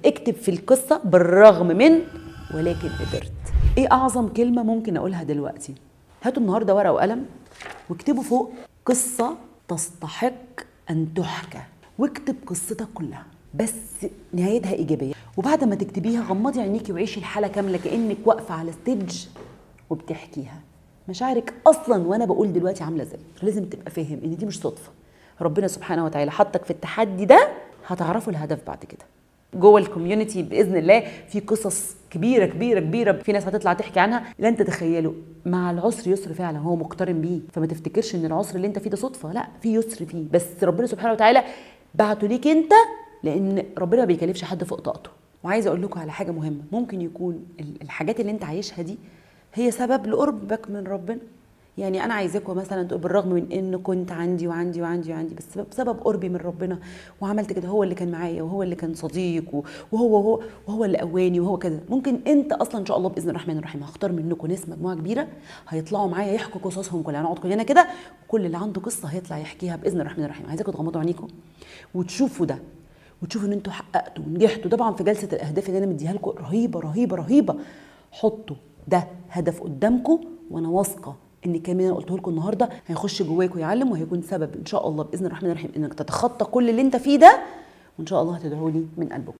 اكتب في القصة بالرغم من ولكن قدرت. ايه اعظم كلمة ممكن اقولها دلوقتي؟ هاتوا النهاردة ورقة وقلم واكتبوا فوق قصة تستحق ان تحكى، واكتب قصتك كلها بس نهايتها ايجابية. وبعد ما تكتبيها غمضي عينيكي وعيشي الحالة كاملة كأنك واقفة على ستيج وبتحكيها. مشاعرك اصلا وانا بقول دلوقتي عاملة ازاي. لازم تبقى فاهم ان دي مش صدفة، ربنا سبحانه وتعالى حطك في التحدي ده. هتعرفوا الهدف بعد كده. جوه الكوميونتي باذن الله في قصص كبيره كبيره كبيره، في ناس هتطلع تحكي عنها لن تتخيلوا. مع العسر يسر فعلا، هو مقترن بيه، فما تفتكرش ان العسر اللي انت فيه ده صدفه، لا في يسر فيه، بس ربنا سبحانه وتعالى بعته ليك انت، لان ربنا ما بيكلفش حد فوق طاقته. وعايزه اقول لكم على حاجه مهمه، ممكن يكون الحاجات اللي انت عايشها دي هي سبب لقربك من ربنا. يعني انا عايزاكم مثلا تقول بالرغم من ان كنت عندي وعندي وعندي وعندي، بس بسبب قربي من ربنا وعملت كده، هو اللي كان معايا وهو اللي كان صديق وهو اللي قواني وهو كده. ممكن انت اصلا ان شاء الله باذن الرحمن الرحيم هختار منكم ناس مجموعه كبيره هيطلعوا معايا يحكوا قصصهم كلها، هنقعد كلنا كده وكل اللي عنده قصه هيطلع يحكيها باذن الرحمن الرحيم. عايزاكم تغمضوا عينيكم وتشوفوا ده، وتشوفوا ان انتوا حققتوا ونجحتوا. طبعا في جلسه الاهداف اللي انا مديها لكم رهيبه رهيبه رهيبه، حطوا ده هدف قدامكم، وانا واثقه ان كمان قلته لكم النهارده هيخش جواكم يعلم، وهيكون سبب ان شاء الله باذن الرحمن الرحيم انك تتخطى كل اللي انت فيه ده، وان شاء الله هتدعوا لي من قلبكم.